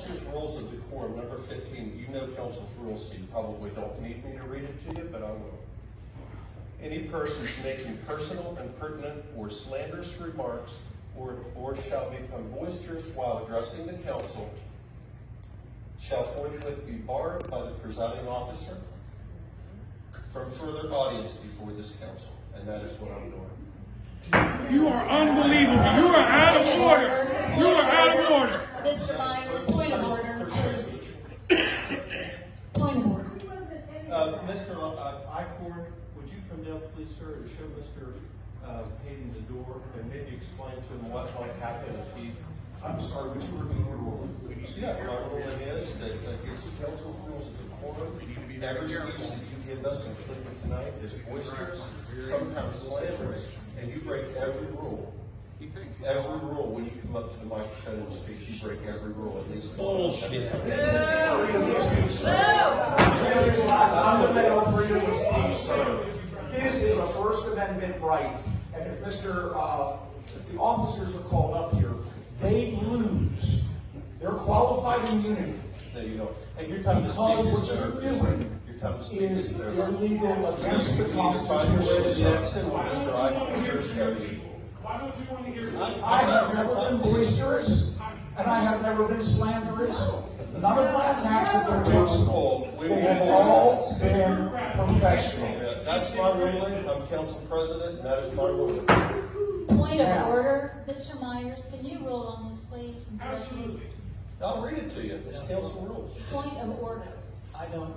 Council's Rules of Decorum, number 15. You know Council's rules, so you probably don't need me to read it to you, but I will. Any persons making personal, impertinent, or slanderous remarks or shall become boisterous while addressing the council shall forthwith be barred by the presiding officer from further audience before this council. And that is what I'm doing. You are unbelievable. You are out of order. You are out of order. Mr. Myers, point of order, please. Point of order. Mr. Icorn, would you come down, please, sir, and show Mr. Hayden the door and maybe explain to him what might happen if he... I'm sorry, would you repeat your ruling? Yeah, my ruling is that against the council's rules of decorum, every speech that you give us, including tonight, is boisterous, sometimes slanderous, and you break every rule. Every rule when you come up to the microphone and speak, you break every rule at least. Bullshit. Fundamental freedom of speech, sir. This is a First Amendment right, and if if the officers are called up here, they lose their qualified immunity. No, you don't. And your time to speak Because is what over. you're doing Your time to speak is over. illegal against the Find your way to the Constitution. exit, or Mr. Icorn will show you. Why don't you want to hear I have never been boisterous, and I have never been slanderous. None of my attacks have been personal. They have all been professional. Yeah, that's my ruling. I'm council president, and that is my ruling. Point of order, Mr. Myers, can you rule on this, please? Absolutely. I'll read it to you. It's council rules. Point of order. I don't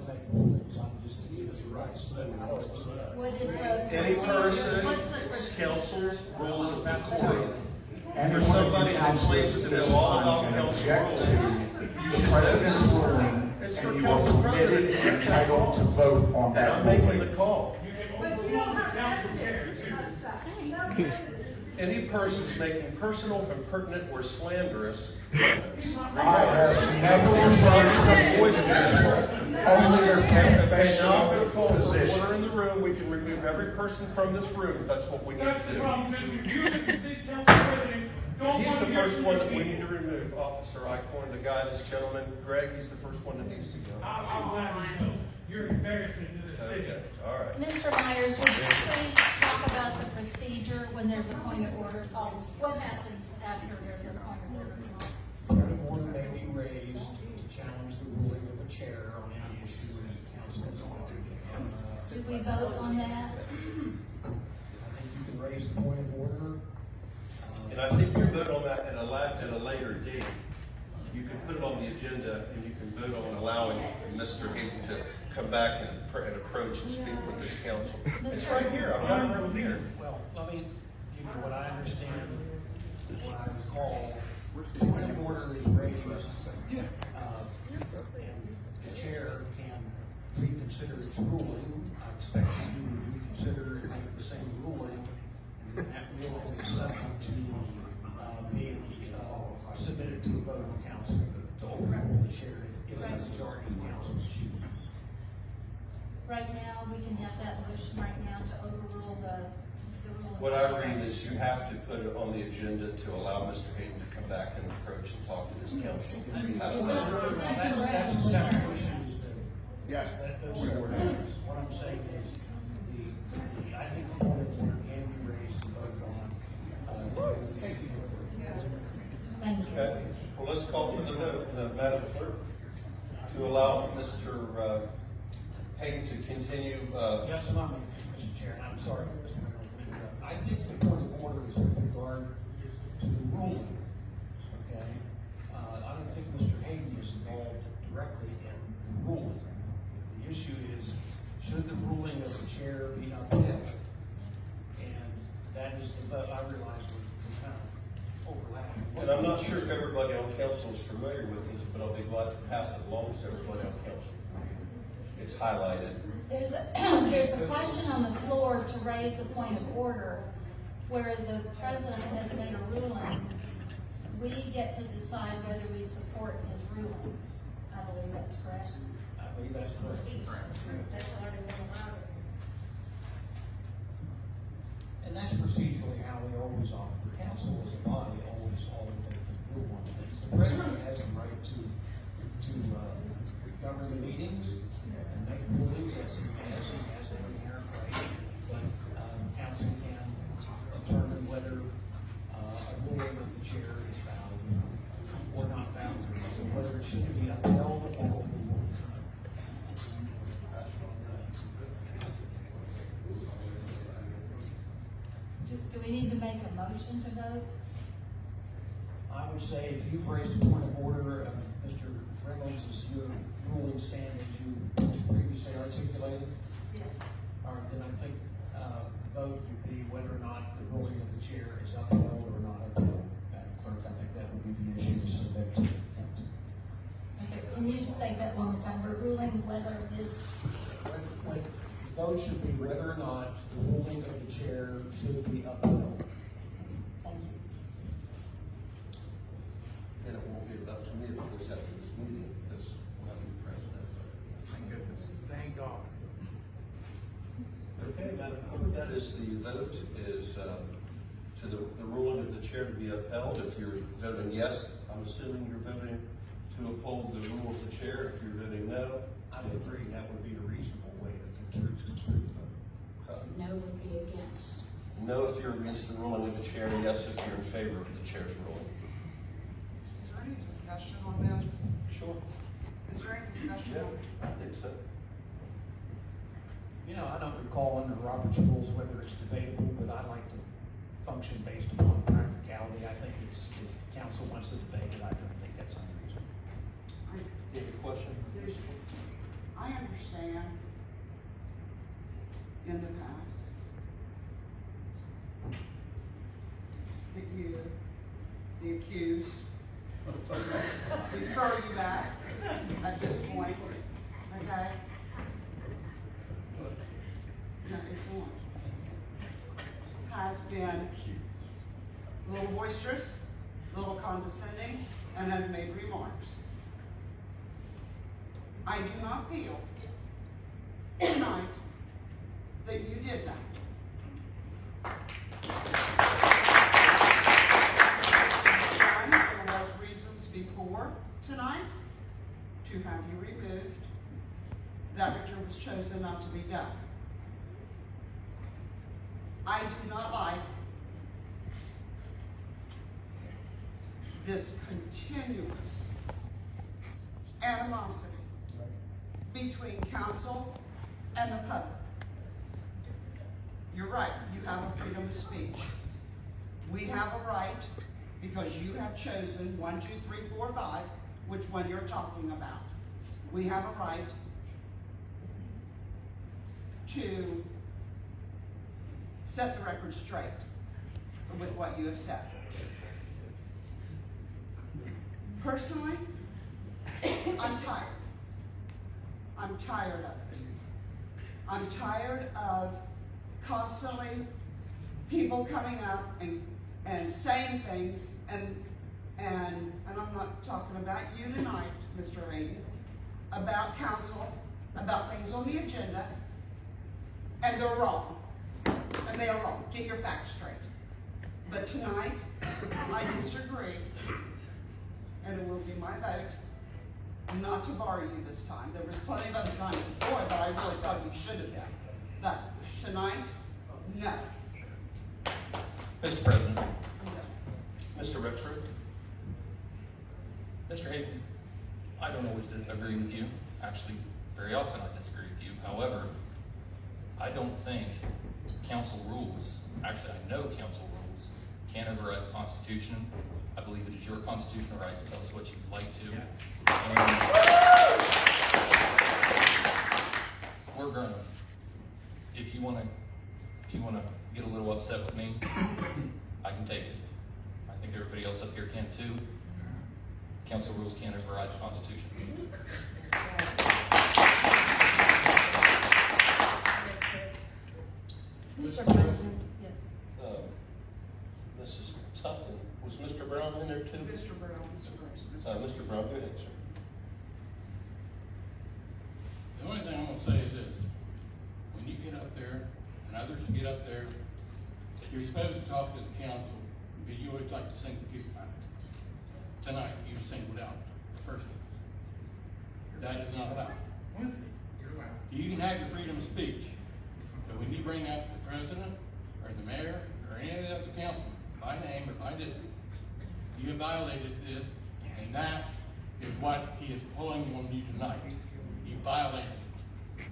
make rulings. I'm just to give it rights. What is the Any procedure? person, What's the it's procedure? council's rules of decorum. And For somebody that claims to know all about council rules, you should know this. ruling, It's and for you council are permitted president. and entitled to vote on And that I'm making the ruling. call. But you don't have council chairs. Any persons making personal, impertinent, or slanderous I have never referred to Only your If now I'm professional going to call for position. order in the room, we can remove every person from this room if that's what we need That's to the do. problem, Mr. You, as the city council president, don't He's want the to hear first one that we me. need to remove, Officer Icorn, the guy, this gentleman, Greg, he's the first one that needs to go. I'm glad you know. You're embarrassing to the city. Okay, all right. Mr. Myers, would you please talk about the procedure when there's a point of order? What happens after there's a point of order? Point of order may be raised to challenge the ruling of a chair on any issue in the council. Do we vote on that? I think you can raise the point of order. And I think you vote on that at a later date. You can put it on the agenda and you can vote on allowing Mr. Hayden to come back and approach and speak with this council. It's right here, I've got it right here. Well, let me give you what I understand, what I recall. The point of order is raised, and the chair can reconsider its ruling. I expect you to reconsider and make the same ruling, and then that ruling is subject to being submitted to a vote of council to overrule the chair if the majority of council chooses. Right now, we can have that motion right now to overrule the ruling. What I read is you have to put it on the agenda to allow Mr. Hayden to come back and approach and talk to this council. That's a separate issue. Yes. What I'm saying is, I think the point of order can be raised and voted on. Thank you. Okay, well, let's call for the vote, Madam Clerk, to allow Mr. Hayden to continue. Just a moment, Mr. Chair, and I'm sorry, Mr. Mayor, I think the point of order is with regard to the ruling, okay? I don't think Mr. Hayden is involved directly in the ruling. The issue is, should the ruling of the chair be upheld? And that is the vote. I realize we're kind of overlapping. And I'm not sure if everybody on council is familiar with this, but I'll be glad to pass it along to everybody on council. It's highlighted. There's a question on the floor to raise the point of order where the president has made a ruling. We get to decide whether we support his ruling. I believe that's correct. I believe that's correct. And that's procedurally how we always operate. The council as a body always take the rule on things. The president has the right to during the meetings and make rulings as an inherent right. But, council can determine whether, a ruling of the chair is valid or not valid, or whether it should be upheld or overruled. Do we need to make a motion to vote? I would say if you've raised a point of order, Mr. Reynolds, is your ruling stand as you previously articulated? Yes. All right, then I think, the vote would be whether or not the ruling of the chair is upheld or not upheld. Madam Clerk, I think that would be the issue to submit to the council. Okay, can you say that one more time? We're ruling whether it is, When the vote should be whether or not the ruling of the chair should be upheld. thank you. And it won't be up to me if this after this meeting, because I'm the president. Thank goodness. Thank God. Okay, Madam Clerk, that is the vote is to the ruling of the chair to be upheld. If you're voting yes, I'm assuming you're voting to uphold the rule of the chair. If you're voting no, I would agree that would be a reasonable way to construe the vote. No would be against. no if you're against the ruling of the chair, yes if you're in favor of the chair's ruling. Is there any discussion on this? Sure. Is there any discussion Yeah, on? I think so. You know, I don't recall under Robert's rules whether it's debatable, but I like to function based upon practicality. I think if council wants to debate it, I don't think that's unreasonable. Any question? I understand in the past that you, the accused, refer you back at this point, okay? No, it's on. Has been a little boisterous, a little condescending, and has made remarks. I do not feel tonight that you did that. One, there was reasons before tonight to have you removed. That which was chosen not to be done. I do not like this continuous animosity between council and the public. You're right, you have a freedom of speech. We have a right, because you have chosen 1, 2, 3, 4, 5, which one you're talking about. We have a right to set the record straight with what you have said. Personally, I'm tired. I'm tired of it. I'm tired of constantly people coming up and saying things and I'm not talking about you tonight, Mr. Hayden, about council, about things on the agenda, and they're wrong. And they are wrong. Get your facts straight. But tonight, I disagree, and it will be my vote not to bar you this time. There was plenty of other times before that I really thought you should have done. But tonight, no. Mr. President, No. Mr. Rexford? Mr. Hayden, I don't always agree with you. Actually, very often I disagree with you. However, I don't think council rules, actually I know council rules, can override the Constitution. I believe it is your constitutional right to tell us what you'd like to. And we're gonna, if you wanna get a little upset with me, I can take it. I think everybody else up here can too. Council rules can't override the Constitution. Mr. President, yes. Mrs. Tutton, was Mr. Brown in there too? Mr. Brown, Mr. Brown. Mr. Brown, go ahead, sir. The only thing I'm gonna say is this: when you get up there, and others get up there, you're supposed to talk to the council, but you always like to single people out. Tonight, you singled out the person. That is not allowed. You can have your freedom of speech, but when you bring up the president, or the mayor, or any of the other councilmen, by name or by district, you have violated this, and that is what he is pulling on you tonight. You violated it.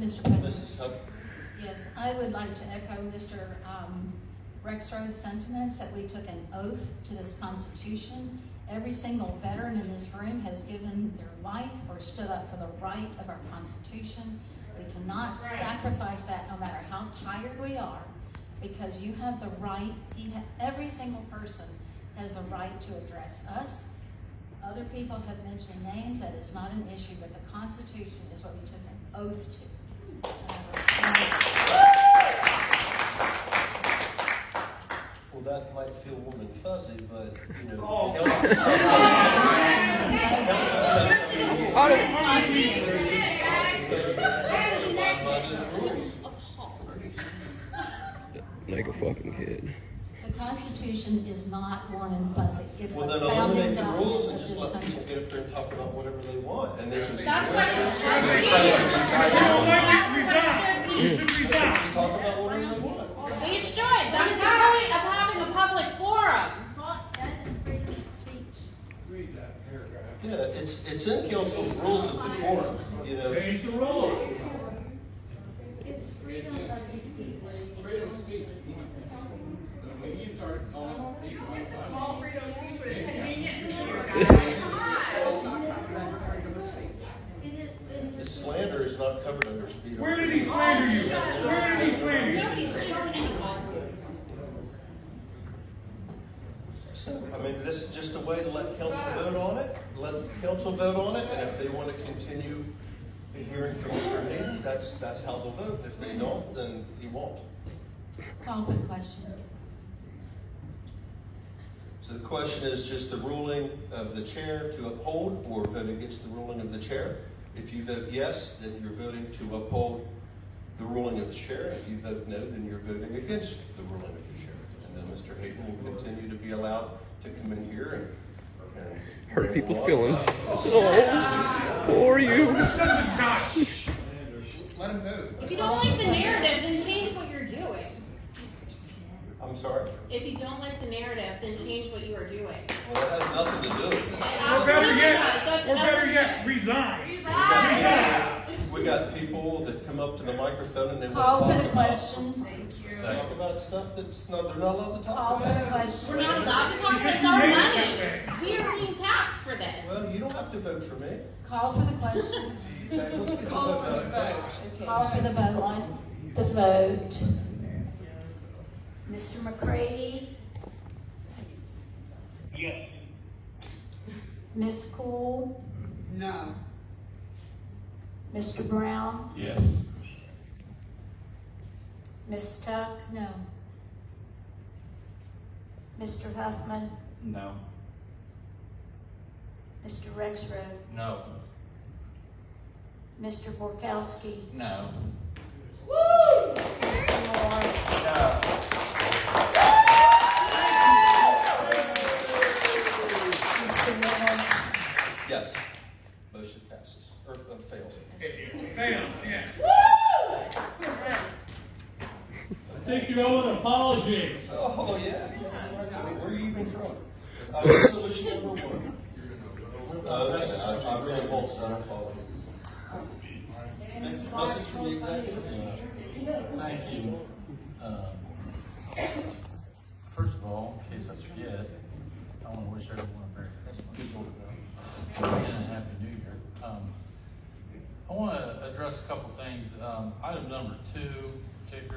Mr. President. Mrs. Hubbard? Yes, I would like to echo Mr. Rexroth's sentiments that we took an oath to this Constitution. Every single veteran in this room has given their life or stood up for the right of our Constitution. We cannot sacrifice that no matter how tired we are, because you have the right, every single person has a right to address us. Other people have mentioned names, that is not an issue, but the Constitution is what we took an oath to. Well, that might feel warm and fuzzy, but, you know. Like a fucking kid. The Constitution is not warm and fuzzy. It's Well, the then founding eliminate the rules document and of just this let people country. get up there and talk about whatever they want, and they can be. That's what it should be. You should resign. Just talk about whatever they want. They should. That is the point of having a public forum. That is freedom of speech. Yeah, it's in council's rules of decorum, you know. Change the rules. It's freedom of speech. Freedom of speech. When you start calling people. Call freedom of speech when it's convenient to you His slander is not covered under speed. Where did he slander you? Where did he slander you? Nobody's slandered anyone. So, I mean, this is just a way to let council vote on it, let council vote on it, and if they want to continue the hearing from Mr. Hayden, that's how they'll vote. If they don't, then he won't. Call for the question. So the question is just the ruling of the chair to uphold or vote against the ruling of the chair. If you vote yes, then you're voting to uphold the ruling of the chair. If you vote no, then you're voting against the ruling of the chair. And then Mr. Hayden will continue to be allowed to come in here and Hurt people's feelings. Oh, poor you. You're such a jock. Let him move. If you don't like the narrative, then change what you're doing. I'm sorry? If you don't like the narrative, then change what you are doing. Well, that has nothing to do with It this. Or better absolutely yet, does. That's or better everything. yet, resign. We got people that come up to the microphone and they Call want for to the question. talk about stuff that's not, they're not allowed to Call talk for the about. question. We're not allowed to talk about it's our money. We are being taxed for this. Well, you don't have to vote for me. Call for the question. Okay, let's get the vote done. Call for the vote. On the vote, Mr. McCready? Yes. Ms. Cool? No. Mr. Brown? Yes. Ms. Tuck? No. Mr. Huffman? No. Mr. Rexroth? No. Mr. Borkowski? No. Mr. Moore? Mr. Miller? Yes. Motion passes, or fails. Fails, yeah. I think you owe an apology. Oh, yeah. Where are you even from? Resolution number one. Listen, I really won't, so I don't follow you. Message from the executive? Thank you. First of all, in case I forget, I want to wish everyone a Merry Christmas and a Happy New Year. I want to address a couple things. Item number 2, particularly.